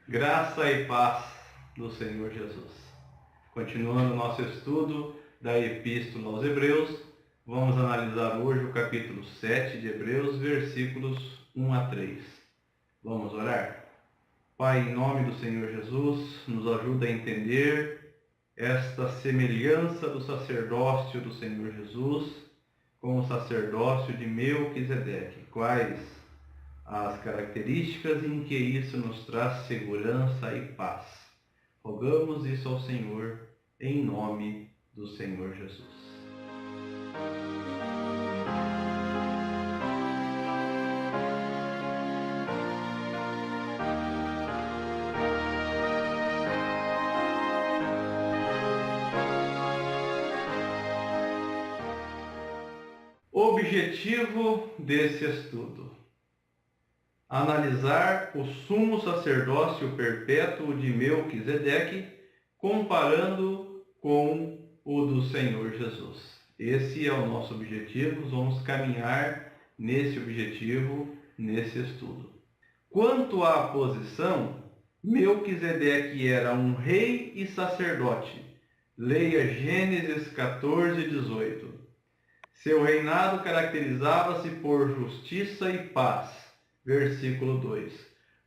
Graça e paz do Senhor Jesus. Continuando o nosso estudo da Epístola aos Hebreus, vamos analisar hoje o capítulo 7 de Hebreus, versículos 1 a 3. Vamos orar? Pai, em nome do Senhor Jesus, nos ajuda a entender esta semelhança do sacerdócio do Senhor Jesus com o sacerdócio de Melquisedeque. Quais as características em que isso nos traz segurança e paz. Rogamos isso ao Senhor, em nome do Senhor Jesus. Objetivo desse estudo: analisar o sumo sacerdócio perpétuo de Melquisedeque, comparando com o do Senhor Jesus. Esse é o nosso objetivo, vamos caminhar nesse objetivo, nesse estudo. Quanto à posição, Melquisedeque era um rei e sacerdote. Leia Gênesis 14, 18. Seu reinado caracterizava-se por justiça e paz. Versículo 2.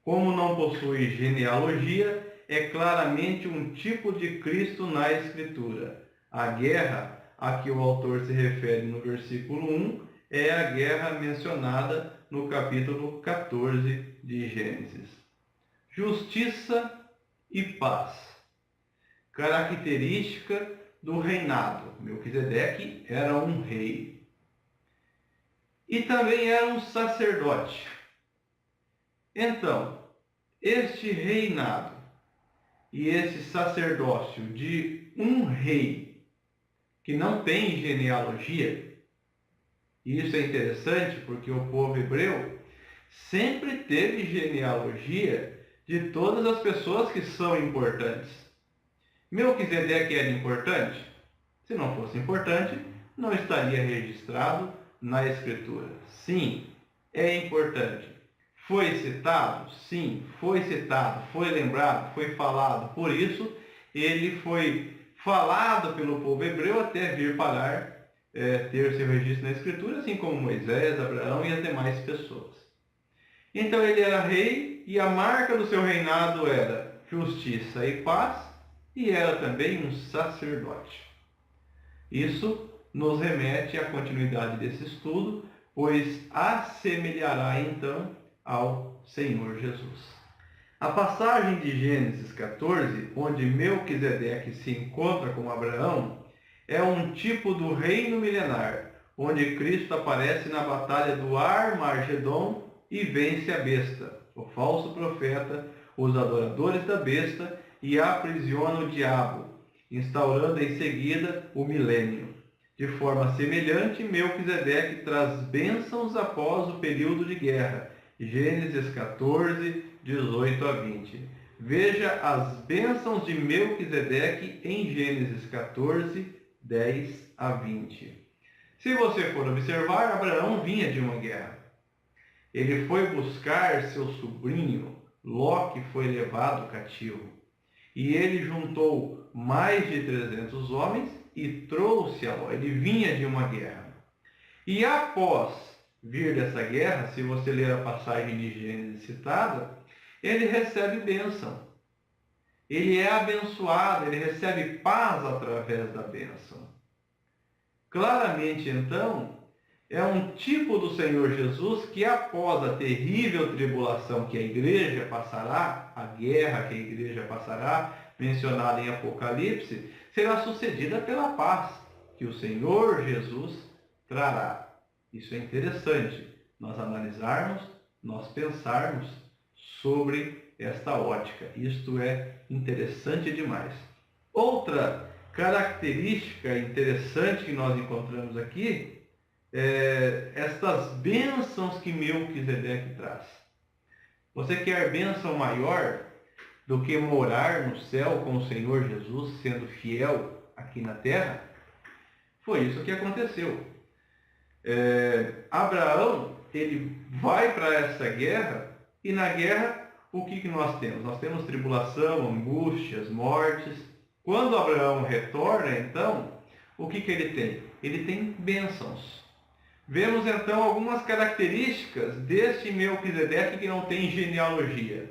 Como não possui genealogia, é claramente um tipo de Cristo na Escritura. A guerra a que o autor se refere no versículo 1 é a guerra mencionada no capítulo 14 de Gênesis. Justiça e paz. Característica do reinado. Melquisedeque era um rei. E também era um sacerdote. Então, este reinado e esse sacerdócio de um rei que não tem genealogia, e isso é interessante porque o povo hebreu sempre teve genealogia de todas as pessoas que são importantes. Melquisedeque era importante? Se não fosse importante, não estaria registrado na Escritura. Sim, é importante. Foi citado? Sim, foi citado, foi lembrado, foi falado. Por isso, ele foi falado pelo povo hebreu até vir parar, ter seu registro na Escritura, assim como Moisés, Abraão e as demais pessoas. Então ele era rei e a marca do seu reinado era justiça e paz, e era também um sacerdote. Isso nos remete à continuidade desse estudo, pois assemelhará então ao Senhor Jesus. A passagem de Gênesis 14, onde Melquisedeque se encontra com Abraão, é um tipo do reino milenar, onde Cristo aparece na batalha do Armagedon e vence a besta, o falso profeta, os adoradores da besta, e aprisiona o diabo, instaurando em seguida o milênio. De forma semelhante, Melquisedeque traz bênçãos após o período de guerra. Gênesis 14, 18 a 20. Veja as bênçãos de Melquisedeque em Gênesis 14, 10 a 20. Se você for observar, Abraão vinha de uma guerra. Ele foi buscar seu sobrinho, Ló, que foi levado cativo. E ele juntou mais de 300 homens e trouxe a Ló. Ele vinha de uma guerra. E após vir dessa guerra, se você ler a passagem de Gênesis citada, ele recebe bênção. Ele é abençoado, ele recebe paz através da bênção. Claramente, então, é um tipo do Senhor Jesus que, após a terrível tribulação que a igreja passará, a guerra que a igreja passará, mencionada em Apocalipse, será sucedida pela paz que o Senhor Jesus trará. Isso é interessante, nós analisarmos, nós pensarmos sobre esta ótica. Isto é interessante demais. Outra característica interessante que nós encontramos aqui é estas bênçãos que Melquisedeque traz. Você quer bênção maior do que morar no céu com o Senhor Jesus, sendo fiel aqui na terra? Foi isso que aconteceu. Abraão, ele vai para essa guerra, e na guerra, o que nós temos? Nós temos tribulação, angústias, mortes. Quando Abraão retorna, então, o que ele tem? Ele tem bênçãos. Vemos, então, algumas características deste Melquisedeque que não tem genealogia.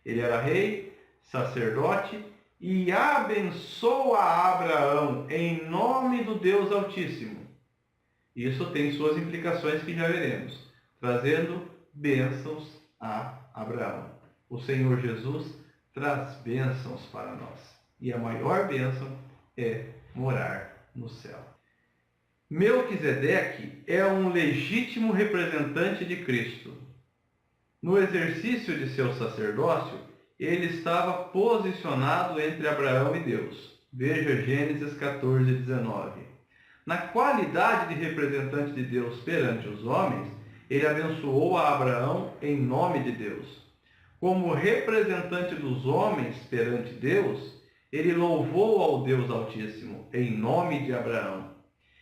Ele era rei, sacerdote, e abençoa Abraão em nome do Deus Altíssimo. Isso tem suas implicações que já veremos, trazendo bênçãos a Abraão. O Senhor Jesus traz bênçãos para nós. E a maior bênção é morar no céu. Melquisedeque é um legítimo representante de Cristo. No exercício de seu sacerdócio, ele estava posicionado entre Abraão e Deus. Veja Gênesis 14, 19. Na qualidade de representante de Deus perante os homens, ele abençoou a Abraão em nome de Deus. Como representante dos homens perante Deus, ele louvou ao Deus Altíssimo em nome de Abraão.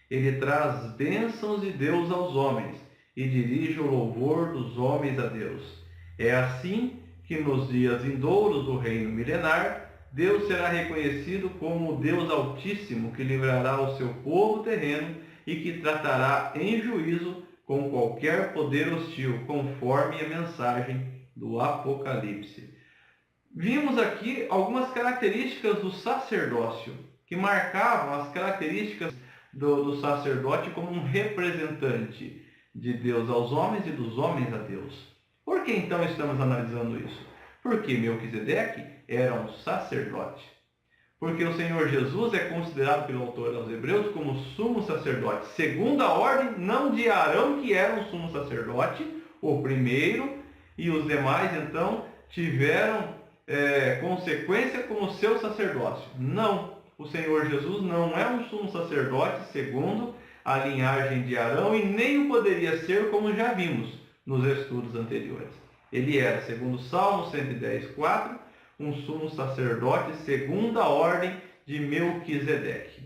Ele traz bênçãos de Deus aos homens e dirige o louvor dos homens a Deus. É assim que nos dias vindouros do reino milenar, Deus será reconhecido como o Deus Altíssimo que livrará o seu povo terreno e que tratará em juízo com qualquer poder hostil, conforme a mensagem do Apocalipse. Vimos aqui algumas características do sacerdócio, que marcavam as características do sacerdote como um representante de Deus aos homens e dos homens a Deus. Por que então estamos analisando isso? Porque Melquisedeque era um sacerdote. Porque o Senhor Jesus é considerado pelo autor aos Hebreus como sumo sacerdote, segundo a ordem, não de Arão, que era um sumo sacerdote, o primeiro, e os demais então tiveram consequência como seu sacerdócio. Não, o Senhor Jesus não é um sumo sacerdote segundo a linhagem de Arão e nem o poderia ser, como já vimos nos estudos anteriores. Ele era, segundo Salmo 110:4, um sumo sacerdote segundo a ordem de Melquisedeque.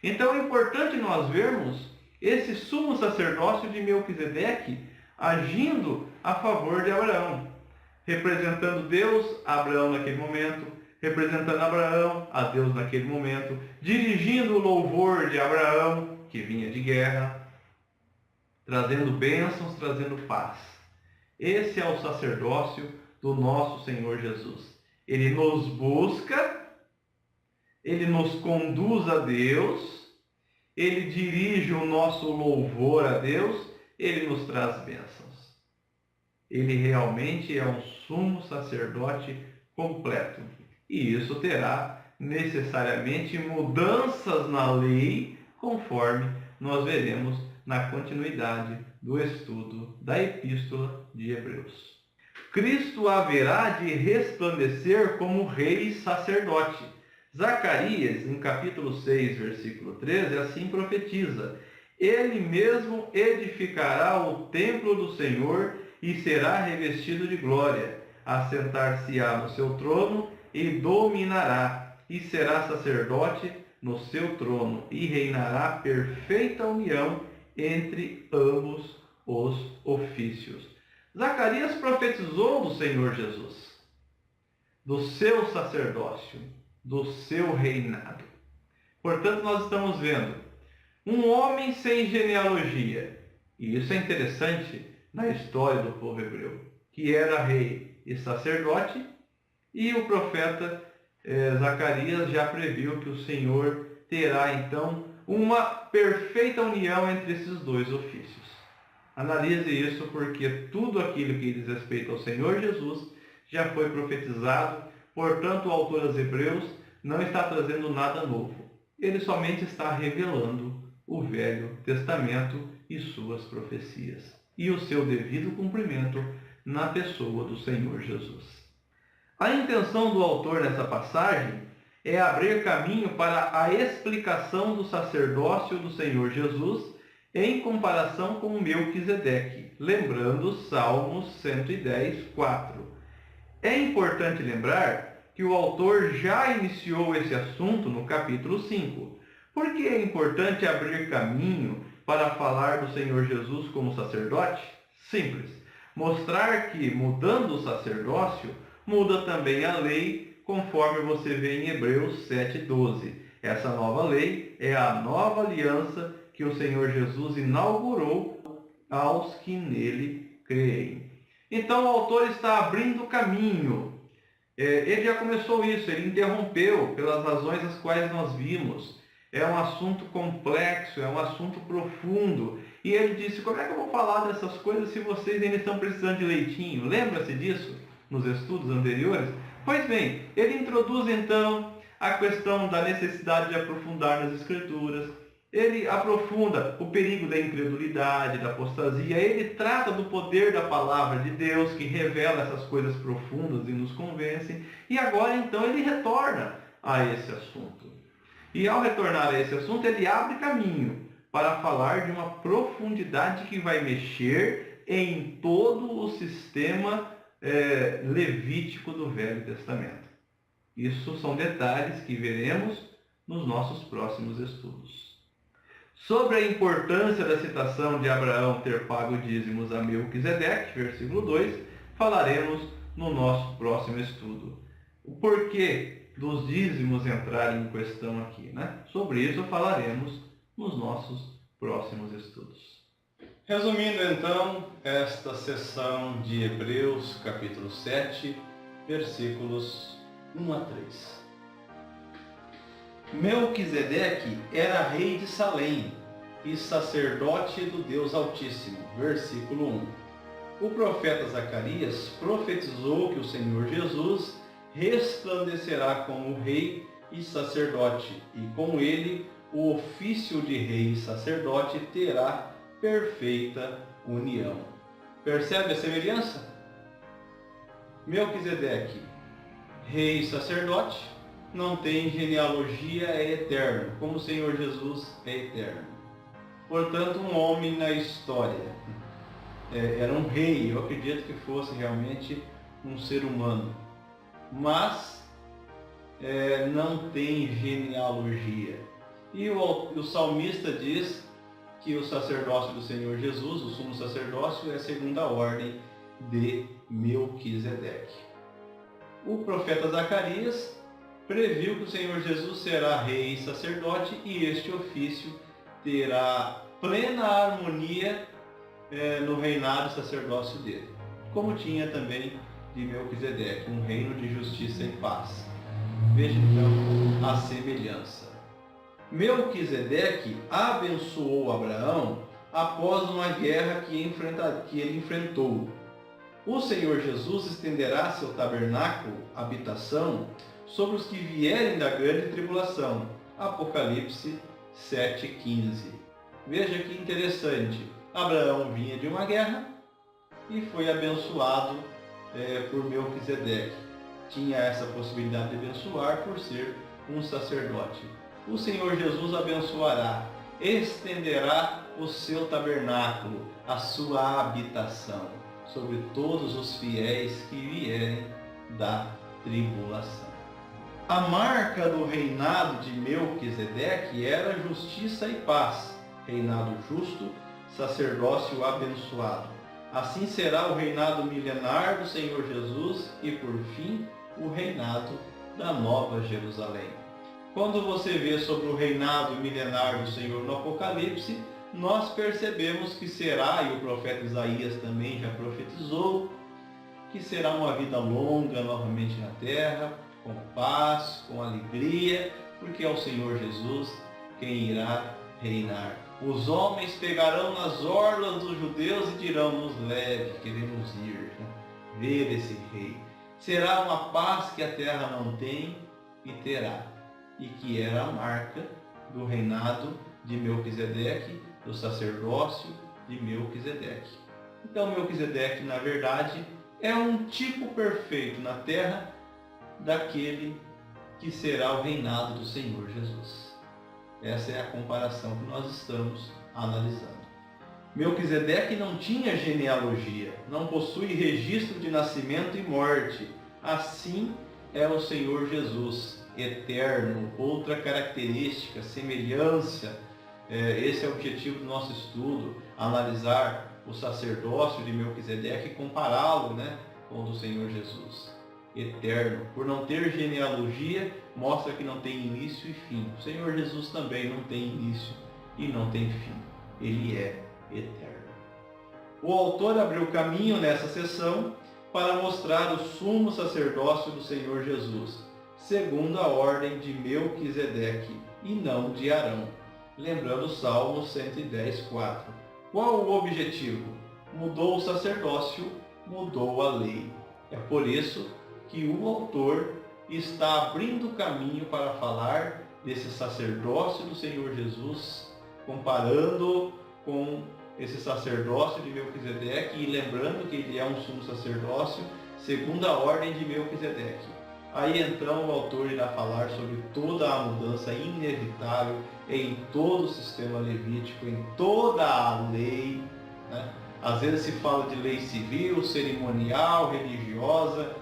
Então é importante nós vermos esse sumo sacerdócio de Melquisedeque agindo a favor de Abraão, representando Deus a Abraão naquele momento, representando Abraão a Deus naquele momento, dirigindo o louvor de Abraão, que vinha de guerra, trazendo bênçãos, trazendo paz. Esse é o sacerdócio do nosso Senhor Jesus. Ele nos busca, ele nos conduz a Deus, ele dirige o nosso louvor a Deus, ele nos traz bênçãos. Ele realmente é um sumo sacerdote completo. E isso terá necessariamente mudanças na lei, conforme nós veremos na continuidade do estudo da Epístola de Hebreus. Cristo haverá de resplandecer como rei e sacerdote. Zacarias, em capítulo 6, versículo 13, assim profetiza: Ele mesmo edificará o templo do Senhor e será revestido de glória. Assentar-se-á no seu trono e dominará, e será sacerdote no seu trono, e reinará perfeita união entre ambos os ofícios. Zacarias profetizou do Senhor Jesus, do seu sacerdócio, do seu reinado. Portanto, nós estamos vendo um homem sem genealogia, e isso é interessante na história do povo hebreu, que era rei e sacerdote, e o profeta Zacarias já previu que o Senhor terá então uma perfeita união entre esses dois ofícios. Analise isso, porque tudo aquilo que diz respeito ao Senhor Jesus já foi profetizado, portanto o autor aos Hebreus não está trazendo nada novo. Ele somente está revelando o Velho Testamento e suas profecias, e o seu devido cumprimento na pessoa do Senhor Jesus. A intenção do autor nessa passagem é abrir caminho para a explicação do sacerdócio do Senhor Jesus em comparação com Melquisedeque, lembrando Salmos 110:4. É importante lembrar que o autor já iniciou esse assunto no capítulo 5. Por que é importante abrir caminho para falar do Senhor Jesus como sacerdote? Simples. Mostrar que, mudando o sacerdócio, muda também a lei, conforme você vê em Hebreus 7,12. Essa nova lei é a nova aliança que o Senhor Jesus inaugurou aos que nele creem. Então o autor está abrindo caminho. Ele já começou isso, ele interrompeu pelas razões as quais nós vimos. É um assunto complexo, é um assunto profundo. E ele disse, como é que eu vou falar dessas coisas se vocês ainda estão precisando de leitinho? Lembra-se disso nos estudos anteriores? Pois bem, ele introduz então a questão da necessidade de aprofundar nas Escrituras. Ele aprofunda o perigo da incredulidade, da apostasia. Ele trata do poder da palavra de Deus, que revela essas coisas profundas e nos convence. E agora, então, ele retorna a esse assunto. E ao retornar a esse assunto, ele abre caminho para falar de uma profundidade que vai mexer em todo o sistema levítico do Velho Testamento. Isso são detalhes que veremos nos nossos próximos estudos. Sobre a importância da citação de Abraão ter pago dízimos a Melquisedeque, versículo 2, falaremos no nosso próximo estudo. O porquê dos dízimos entrarem em questão aqui, né? Sobre isso falaremos nos nossos próximos estudos. Resumindo então esta sessão de Hebreus capítulo 7, versículos 1 a 3. Melquisedeque era rei de Salém e sacerdote do Deus Altíssimo. Versículo 1. O profeta Zacarias profetizou que o Senhor Jesus resplandecerá como rei e sacerdote, e com ele o ofício de rei e sacerdote terá perfeita união. Percebe a semelhança? Melquisedeque, rei e sacerdote, não tem genealogia, é eterno, como o Senhor Jesus é eterno. Portanto, um homem na história. Era um rei, eu acredito que fosse realmente um ser humano. Mas não tem genealogia. E o salmista diz que o sacerdócio do Senhor Jesus, o sumo sacerdócio, é a segunda ordem de Melquisedeque. O profeta Zacarias previu que o Senhor Jesus será rei e sacerdote e este ofício terá plena harmonia no reinado e sacerdócio dele, como tinha também de Melquisedeque, um reino de justiça e paz. Veja então a semelhança. Melquisedeque abençoou Abraão após uma guerra que ele enfrentou. O Senhor Jesus estenderá seu tabernáculo, habitação, sobre os que vierem da grande tribulação. Apocalipse 7,15. Veja que interessante. Abraão vinha de uma guerra e foi abençoado por Melquisedeque. Tinha essa possibilidade de abençoar por ser um sacerdote. O Senhor Jesus abençoará, estenderá o seu tabernáculo, a sua habitação, sobre todos os fiéis que vierem da tribulação. A marca do reinado de Melquisedeque era justiça e paz, reinado justo, sacerdócio abençoado. Assim será o reinado milenar do Senhor Jesus e, por fim, o reinado da Nova Jerusalém. Quando você vê sobre o reinado milenar do Senhor no Apocalipse, nós percebemos que será, e o profeta Isaías também já profetizou, que será uma vida longa novamente na terra, com paz, com alegria, porque é o Senhor Jesus quem irá reinar. Os homens pegarão nas orlas dos judeus e dirão, nos leve, queremos ir, ver esse rei. Será uma paz que a terra não tem e terá, e que era a marca do reinado de Melquisedeque, do sacerdócio de Melquisedeque. Então Melquisedeque, na verdade, é um tipo perfeito na terra daquele que será o reinado do Senhor Jesus. Essa é a comparação que nós estamos analisando. Melquisedeque não tinha genealogia, não possui registro de nascimento e morte, assim é o Senhor Jesus, eterno. Outra característica, semelhança, esse é o objetivo do nosso estudo, analisar o sacerdócio de Melquisedeque e compará-lo, com o do Senhor Jesus. Eterno, por não ter genealogia, mostra que não tem início e fim. O Senhor Jesus também não tem início e não tem fim. Ele é eterno. O autor abriu caminho nessa sessão para mostrar o sumo sacerdócio do Senhor Jesus, segundo a ordem de Melquisedeque e não de Arão. Lembrando o Salmo 110:4. Qual o objetivo? Mudou o sacerdócio, mudou a lei. É por isso que o autor está abrindo caminho para falar desse sacerdócio do Senhor Jesus, comparando com esse sacerdócio de Melquisedeque e lembrando que ele é um sumo sacerdócio segundo a ordem de Melquisedeque. Aí então o autor irá falar sobre toda a mudança inevitável em todo o sistema levítico, em toda a lei. Às vezes se fala de lei civil, cerimonial, religiosa.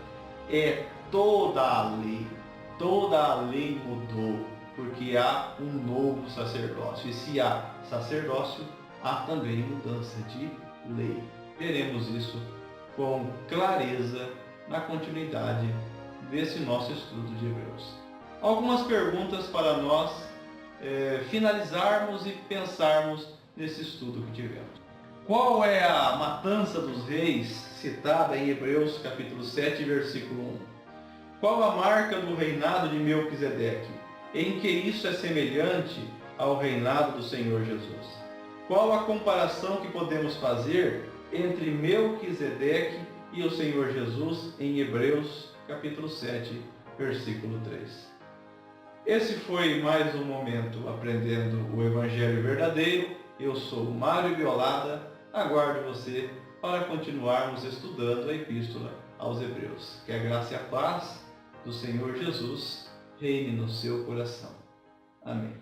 É toda a lei mudou, porque há um novo sacerdócio. E se há sacerdócio, há também mudança de lei. Veremos isso com clareza na continuidade desse nosso estudo de Hebreus. Algumas perguntas para nós finalizarmos e pensarmos nesse estudo que tivemos. Qual é a matança dos reis citada em Hebreus capítulo 7, versículo 1? Qual a marca do reinado de Melquisedeque? Em que isso é semelhante ao reinado do Senhor Jesus? Qual a comparação que podemos fazer entre Melquisedeque e o Senhor Jesus em Hebreus capítulo 7, versículo 3? Esse foi mais um momento aprendendo o Evangelho verdadeiro. Eu sou Mário Violada. Aguardo você para continuarmos estudando a Epístola aos Hebreus. Que a graça e a paz do Senhor Jesus reine no seu coração. Amém.